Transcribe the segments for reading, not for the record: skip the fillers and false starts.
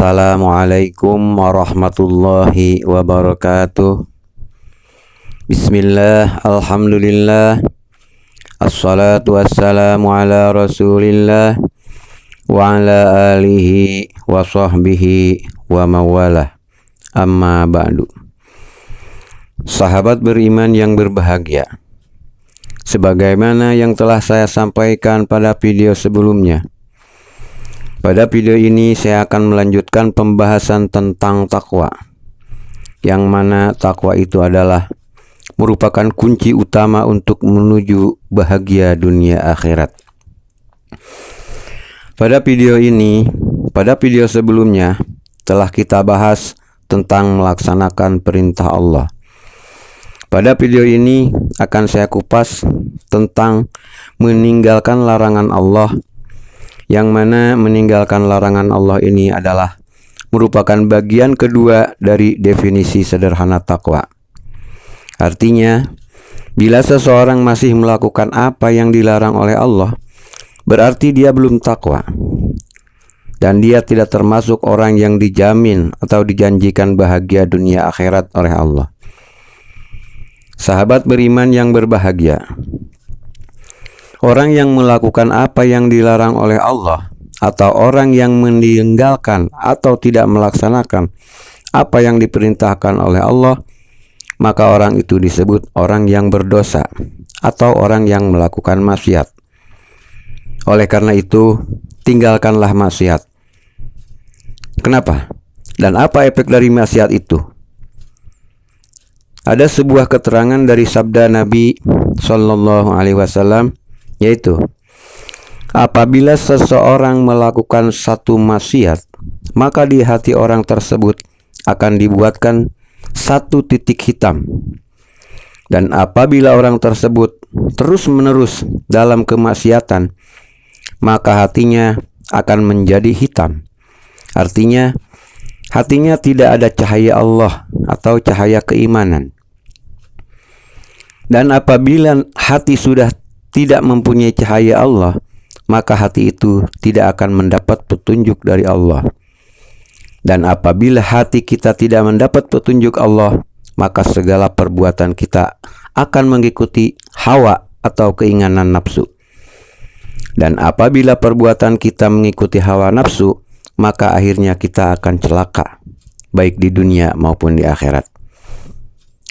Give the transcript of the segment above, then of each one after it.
Assalamualaikum warahmatullahi wabarakatuh. Bismillah, alhamdulillah, assalatu wassalamu ala rasulillah wa ala alihi wa sahbihi wa mawalah. Amma ba'du. Sahabat beriman yang berbahagia, sebagaimana yang telah saya sampaikan pada video sebelumnya, pada video ini saya akan melanjutkan pembahasan tentang takwa, yang mana takwa itu adalah merupakan kunci utama untuk menuju bahagia dunia akhirat. Pada video sebelumnya telah kita bahas tentang melaksanakan perintah Allah. Pada video ini akan saya kupas tentang meninggalkan larangan Allah, yang mana meninggalkan larangan Allah ini adalah merupakan bagian kedua dari definisi sederhana takwa. Artinya, bila seseorang masih melakukan apa yang dilarang oleh Allah, berarti dia belum takwa, dan dia tidak termasuk orang yang dijamin atau dijanjikan bahagia dunia akhirat oleh Allah. Sahabat beriman yang berbahagia, orang yang melakukan apa yang dilarang oleh Allah, atau orang yang meninggalkan atau tidak melaksanakan apa yang diperintahkan oleh Allah, maka orang itu disebut orang yang berdosa atau orang yang melakukan maksiat. Oleh karena itu, tinggalkanlah maksiat. Kenapa? Dan apa efek dari maksiat itu? Ada sebuah keterangan dari sabda Nabi Sallallahu Alaihi Wasallam, yaitu apabila seseorang melakukan satu maksiat, maka di hati orang tersebut akan dibuatkan satu titik hitam. Dan apabila orang tersebut terus-menerus dalam kemaksiatan, maka hatinya akan menjadi hitam. Artinya, hatinya tidak ada cahaya Allah atau cahaya keimanan. Dan apabila hati sudah tidak mempunyai cahaya Allah, maka hati itu tidak akan mendapat petunjuk dari Allah. Dan apabila hati kita tidak mendapat petunjuk Allah, maka segala perbuatan kita akan mengikuti hawa atau keinginan nafsu. Dan apabila perbuatan kita mengikuti hawa nafsu, maka akhirnya kita akan celaka, baik di dunia maupun di akhirat.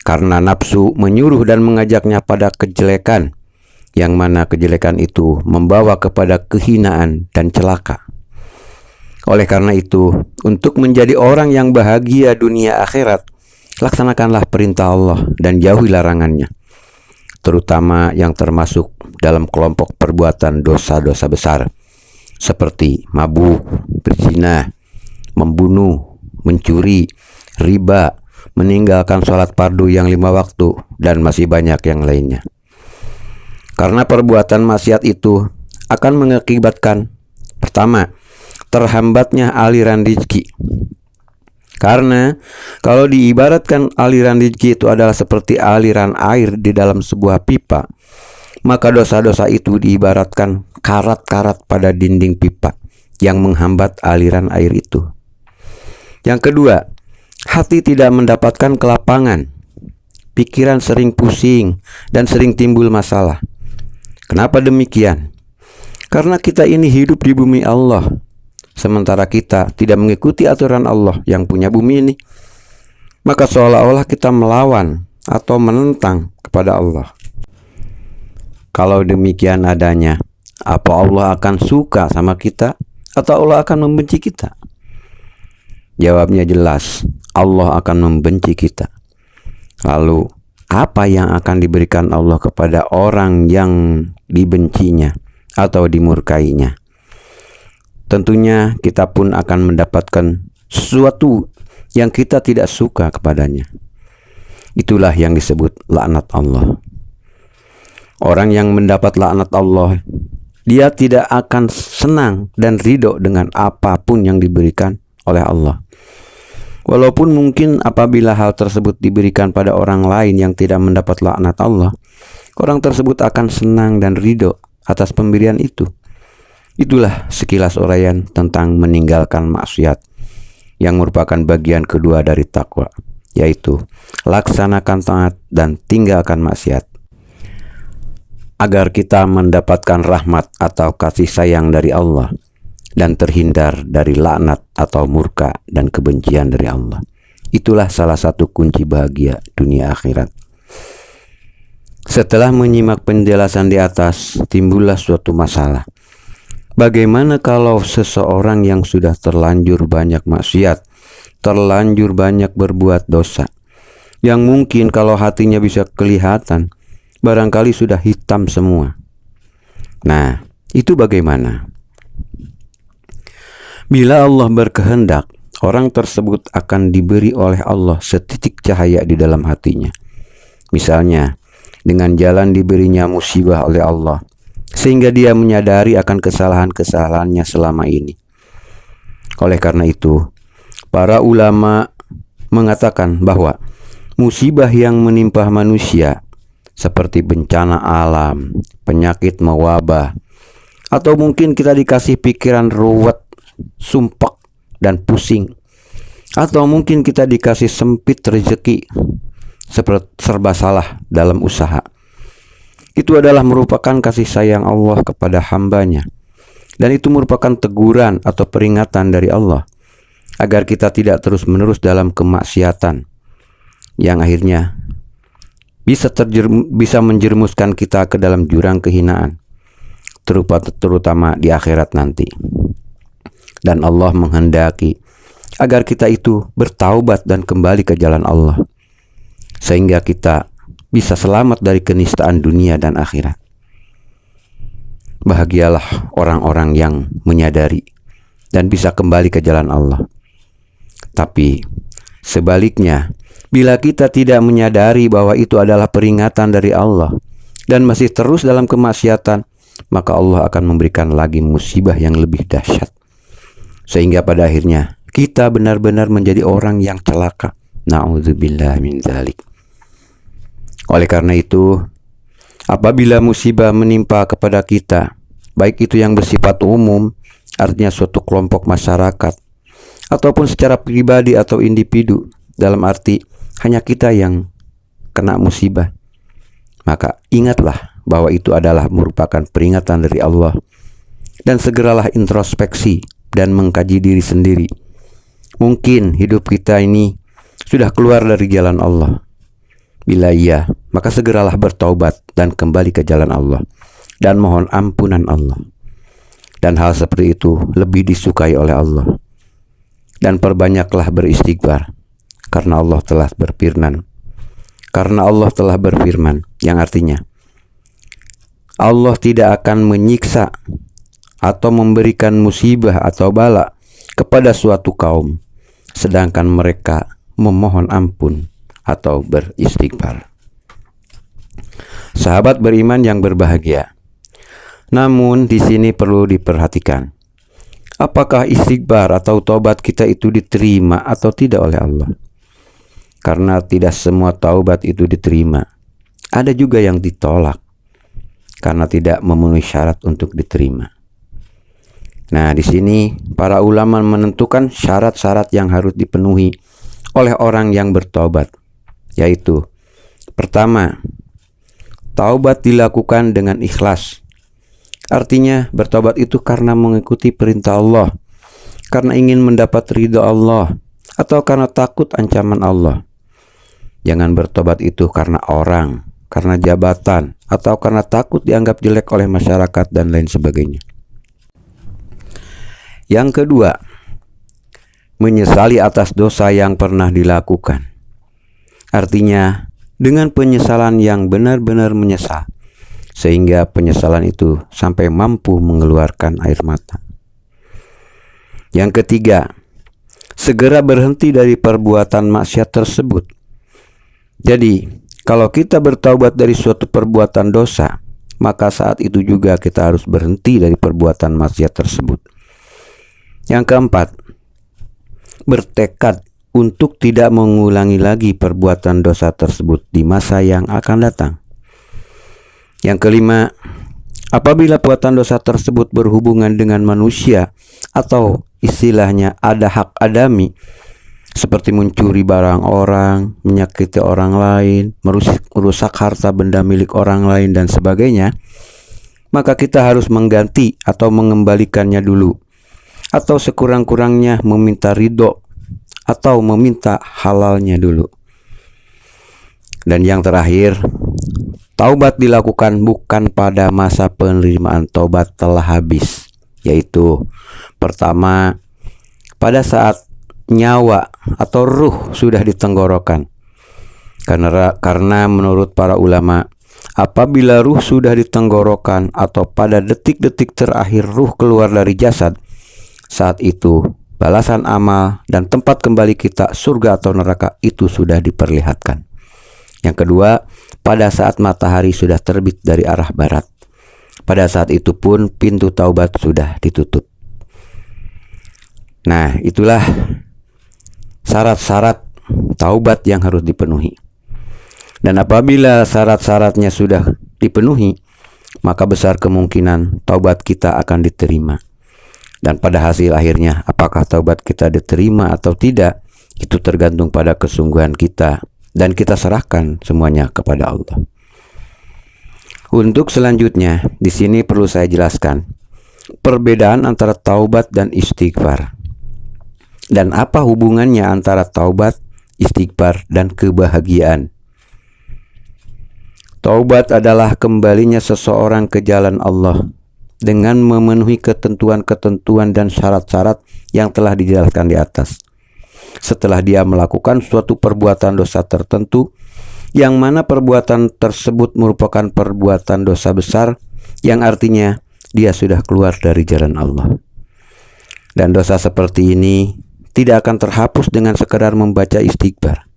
Karena nafsu menyuruh dan mengajaknya pada kejelekan, yang mana kejelekan itu membawa kepada kehinaan dan celaka. Oleh karena itu, untuk menjadi orang yang bahagia dunia akhirat, laksanakanlah perintah Allah dan jauhi larangannya, terutama yang termasuk dalam kelompok perbuatan dosa-dosa besar, seperti mabuk, berzina, membunuh, mencuri, riba, meninggalkan sholat fardu yang 5 waktu, dan masih banyak yang lainnya. Karena perbuatan maksiat itu akan mengakibatkan, pertama, terhambatnya aliran rezeki. Karena kalau diibaratkan aliran rezeki itu adalah seperti aliran air di dalam sebuah pipa, maka dosa-dosa itu diibaratkan karat-karat pada dinding pipa yang menghambat aliran air itu. Yang kedua, hati tidak mendapatkan kelapangan. Pikiran sering pusing dan sering timbul masalah. Kenapa demikian? Karena kita ini hidup di bumi Allah, sementara kita tidak mengikuti aturan Allah yang punya bumi ini. Maka seolah-olah kita melawan atau menentang kepada Allah. Kalau demikian adanya, apa Allah akan suka sama kita atau Allah akan membenci kita? Jawabnya jelas, Allah akan membenci kita. Lalu, apa yang akan diberikan Allah kepada orang yang dibencinya atau dimurkainya? Tentunya kita pun akan mendapatkan sesuatu yang kita tidak suka kepadanya. Itulah yang disebut laknat Allah. Orang yang mendapat laknat Allah, dia tidak akan senang dan ridho dengan apapun yang diberikan oleh Allah. Walaupun mungkin apabila hal tersebut diberikan pada orang lain yang tidak mendapat laknat Allah, orang tersebut akan senang dan ridho atas pemberian itu. Itulah sekilas uraian tentang meninggalkan maksiat. yang merupakan bagian kedua dari takwa, yaitu laksanakan taat dan tinggalkan maksiat, agar kita mendapatkan rahmat atau kasih sayang dari Allah dan terhindar dari laknat atau murka dan kebencian dari Allah. Itulah salah satu kunci bahagia dunia akhirat. Setelah menyimak penjelasan di atas, timbullah suatu masalah. Bagaimana kalau seseorang yang sudah terlanjur banyak maksiat, terlanjur banyak berbuat dosa, yang mungkin kalau hatinya bisa kelihatan, barangkali sudah hitam semua. Nah, itu bagaimana? Bila Allah berkehendak, orang tersebut akan diberi oleh Allah setitik cahaya di dalam hatinya. Misalnya, dengan jalan diberinya musibah oleh Allah, sehingga dia menyadari akan kesalahan-kesalahannya selama ini. Oleh karena itu, para ulama mengatakan bahwa musibah yang menimpa manusia seperti bencana alam, penyakit mewabah, atau mungkin kita dikasih pikiran ruwet, sumpek, dan pusing, atau mungkin kita dikasih sempit rezeki, seperti serba salah dalam usaha. Itu adalah merupakan kasih sayang Allah kepada hambanya, dan itu merupakan teguran atau peringatan dari Allah agar kita tidak terus-menerus dalam kemaksiatan yang akhirnya bisa menjerumuskan kita ke dalam jurang kehinaan, terutama di akhirat nanti. Dan Allah menghendaki agar kita itu bertaubat dan kembali ke jalan Allah, sehingga kita bisa selamat dari kenistaan dunia dan akhirat. Bahagialah orang-orang yang menyadari dan bisa kembali ke jalan Allah. Tapi sebaliknya, bila kita tidak menyadari bahwa itu adalah peringatan dari Allah dan masih terus dalam kemaksiatan, maka Allah akan memberikan lagi musibah yang lebih dahsyat, sehingga pada akhirnya kita benar-benar menjadi orang yang celaka. Na'udzubillah min dzalik. Oleh karena itu, apabila musibah menimpa kepada kita, baik itu yang bersifat umum, artinya suatu kelompok masyarakat, ataupun secara pribadi atau individu, dalam arti hanya kita yang kena musibah, maka ingatlah bahwa itu adalah merupakan peringatan dari Allah, dan segeralah introspeksi dan mengkaji diri sendiri. Mungkin hidup kita ini sudah keluar dari jalan Allah. Bila iya, maka segeralah bertaubat dan kembali ke jalan Allah dan mohon ampunan Allah. Dan hal seperti itu lebih disukai oleh Allah. Dan perbanyaklah beristighfar, karena Allah telah berfirman, yang artinya Allah tidak akan menyiksa atau memberikan musibah atau bala kepada suatu kaum, sedangkan mereka memohon ampun atau beristighfar. Sahabat beriman yang berbahagia, namun di sini perlu diperhatikan, apakah istighfar atau taubat kita itu diterima atau tidak oleh Allah? Karena tidak semua taubat itu diterima. Ada juga yang ditolak karena tidak memenuhi syarat untuk diterima. Nah, di sini para ulama menentukan syarat-syarat yang harus dipenuhi oleh orang yang bertobat, yaitu pertama, taubat dilakukan dengan ikhlas. Artinya bertobat itu karena mengikuti perintah Allah, karena ingin mendapat ridha Allah, atau karena takut ancaman Allah. Jangan bertobat itu karena orang, karena jabatan, atau karena takut dianggap jelek oleh masyarakat dan lain sebagainya. Yang kedua, menyesali atas dosa yang pernah dilakukan. Artinya, dengan penyesalan yang benar-benar menyesal, sehingga penyesalan itu sampai mampu mengeluarkan air mata. Yang ketiga, segera berhenti dari perbuatan maksiat tersebut. Jadi, kalau kita bertaubat dari suatu perbuatan dosa, maka saat itu juga kita harus berhenti dari perbuatan maksiat tersebut. Yang keempat, bertekad untuk tidak mengulangi lagi perbuatan dosa tersebut di masa yang akan datang. Yang kelima, apabila perbuatan dosa tersebut berhubungan dengan manusia atau istilahnya ada hak adami, seperti mencuri barang orang, menyakiti orang lain, merusak harta benda milik orang lain dan sebagainya, maka kita harus mengganti atau mengembalikannya dulu, atau sekurang-kurangnya meminta ridho atau meminta halalnya dulu. Dan yang terakhir, taubat dilakukan bukan pada masa penerimaan taubat telah habis, yaitu pertama, pada saat nyawa atau ruh sudah di tenggorokan. Karena menurut para ulama, apabila ruh sudah di tenggorokan atau pada detik-detik terakhir ruh keluar dari jasad, saat itu balasan amal dan tempat kembali kita, surga atau neraka, itu sudah diperlihatkan. Yang kedua, pada saat matahari sudah terbit dari arah barat. Pada saat itu pun pintu taubat sudah ditutup. Nah, itulah syarat-syarat taubat yang harus dipenuhi. Dan apabila syarat-syaratnya sudah dipenuhi, maka besar kemungkinan taubat kita akan diterima. Dan pada hasil akhirnya, apakah taubat kita diterima atau tidak, itu tergantung pada kesungguhan kita, dan kita serahkan semuanya kepada Allah. Untuk selanjutnya, di sini perlu saya jelaskan perbedaan antara taubat dan istighfar. Dan apa hubungannya antara taubat, istighfar, dan kebahagiaan. Taubat adalah kembalinya seseorang ke jalan Allah dengan memenuhi ketentuan-ketentuan dan syarat-syarat yang telah dijelaskan di atas. Setelah dia melakukan suatu perbuatan dosa tertentu, yang mana perbuatan tersebut merupakan perbuatan dosa besar, yang artinya dia sudah keluar dari jalan Allah. Dan dosa seperti ini tidak akan terhapus dengan sekedar membaca istighfar.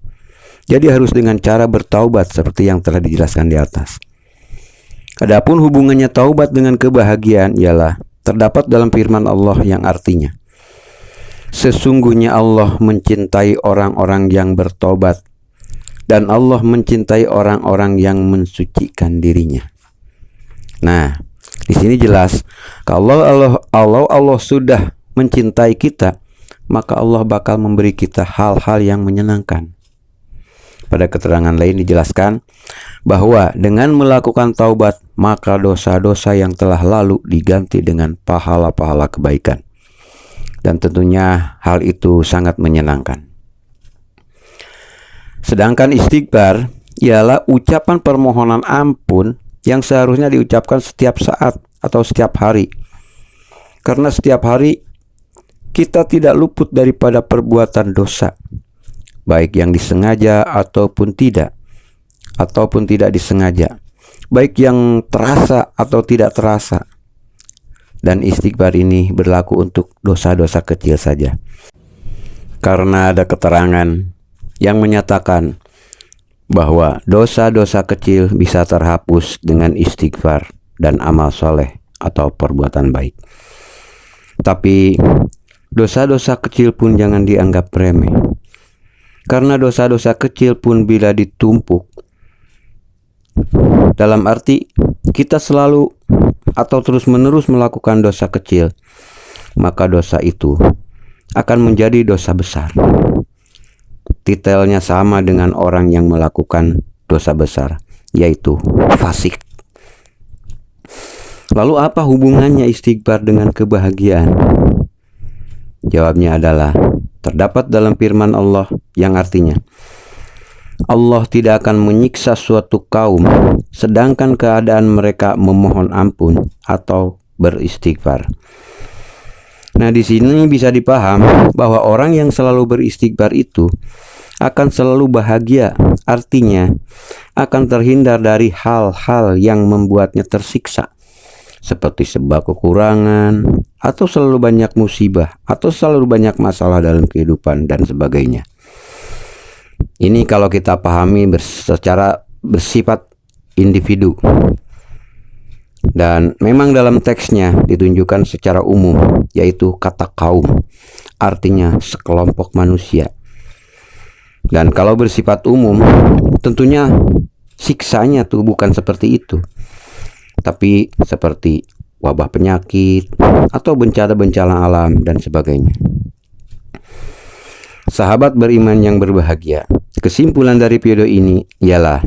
Jadi harus dengan cara bertaubat seperti yang telah dijelaskan di atas. Adapun hubungannya taubat dengan kebahagiaan ialah terdapat dalam firman Allah yang artinya, sesungguhnya Allah mencintai orang-orang yang bertobat, dan Allah mencintai orang-orang yang mensucikan dirinya. Nah, di sini jelas kalau Allah sudah mencintai kita, maka Allah bakal memberi kita hal-hal yang menyenangkan. Pada keterangan lain dijelaskan bahwa dengan melakukan taubat, maka dosa-dosa yang telah lalu diganti dengan pahala-pahala kebaikan. Dan tentunya hal itu sangat menyenangkan. Sedangkan istighfar ialah ucapan permohonan ampun yang seharusnya diucapkan setiap saat atau setiap hari. Karena setiap hari kita tidak luput daripada perbuatan dosa, baik yang disengaja ataupun tidak disengaja, baik yang terasa atau tidak terasa. Dan istighfar ini berlaku untuk dosa-dosa kecil saja. Karena ada keterangan yang menyatakan bahwa dosa-dosa kecil bisa terhapus dengan istighfar dan amal soleh atau perbuatan baik. Tapi dosa-dosa kecil pun jangan dianggap remeh. Karena dosa-dosa kecil pun bila ditumpuk, dalam arti kita selalu atau terus-menerus melakukan dosa kecil, maka dosa itu akan menjadi dosa besar. Titelnya sama dengan orang yang melakukan dosa besar, yaitu fasik. Lalu apa hubungannya istighfar dengan kebahagiaan? Jawabnya adalah terdapat dalam firman Allah yang artinya, Allah tidak akan menyiksa suatu kaum sedangkan keadaan mereka memohon ampun atau beristighfar. Nah, di sini bisa dipaham bahwa orang yang selalu beristighfar itu akan selalu bahagia, artinya akan terhindar dari hal-hal yang membuatnya tersiksa, seperti sebab kekurangan, atau selalu banyak musibah, atau selalu banyak masalah dalam kehidupan, dan sebagainya. Ini kalau kita pahami secara bersifat individu. Dan memang dalam teksnya ditunjukkan secara umum, yaitu kata kaum, artinya sekelompok manusia. Dan kalau bersifat umum, tentunya siksanya tuh bukan seperti itu, tapi seperti wabah penyakit, atau bencana-bencana alam dan sebagainya. Sahabat beriman yang berbahagia, kesimpulan dari video ini ialah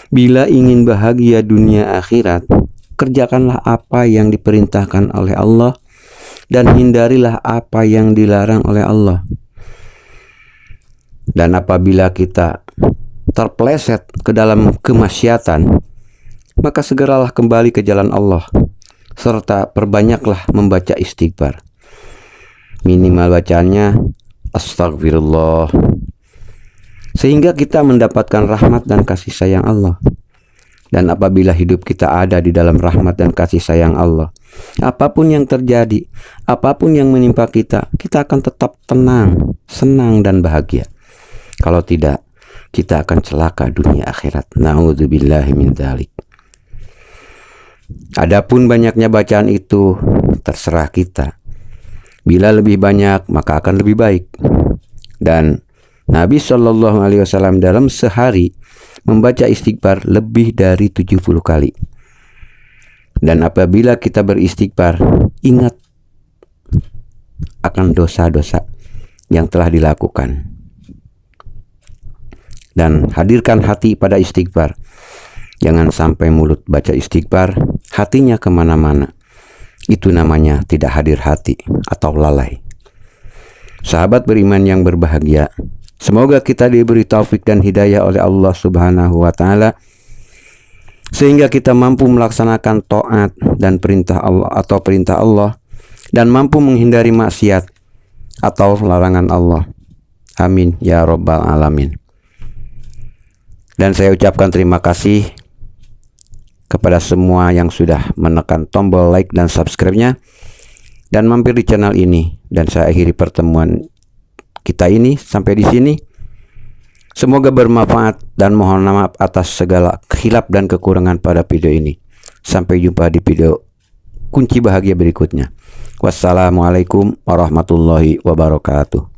bila ingin bahagia dunia akhirat, kerjakanlah apa yang diperintahkan oleh Allah dan hindarilah apa yang dilarang oleh Allah. Dan apabila kita terpeleset ke dalam kemaksiatan, maka segeralah kembali ke jalan Allah, serta perbanyaklah membaca istighfar. Minimal bacaannya astagfirullah, sehingga kita mendapatkan rahmat dan kasih sayang Allah. Dan apabila hidup kita ada di dalam rahmat dan kasih sayang Allah, apapun yang terjadi, apapun yang menimpa kita, kita akan tetap tenang, senang dan bahagia. Kalau tidak, kita akan celaka dunia akhirat. Na'udzubillahi min dzalik. Adapun banyaknya bacaan itu terserah kita. Bila lebih banyak, maka akan lebih baik. Dan Nabi Shallallahu Alaihi Wasallam dalam sehari membaca istighfar lebih dari 70 kali. Dan apabila kita beristighfar, ingat akan dosa-dosa yang telah dilakukan. Dan hadirkan hati pada istighfar. Jangan sampai mulut baca istighfar, hatinya kemana-mana. Itu namanya tidak hadir hati atau lalai. Sahabat beriman yang berbahagia, semoga kita diberi taufik dan hidayah oleh Allah Subhanahu wa Ta'ala, sehingga kita mampu melaksanakan taat dan perintah Allah atau perintah Allah, dan mampu menghindari maksiat atau larangan Allah. Amin ya Rabbal Alamin. Dan saya ucapkan terima kasih kepada semua yang sudah menekan tombol like dan subscribe-nya dan mampir di channel ini. Dan saya akhiri pertemuan kita ini sampai di sini. Semoga bermanfaat dan mohon maaf atas segala khilaf dan kekurangan pada video ini. Sampai jumpa di video kunci bahagia berikutnya. Wassalamualaikum warahmatullahi wabarakatuh.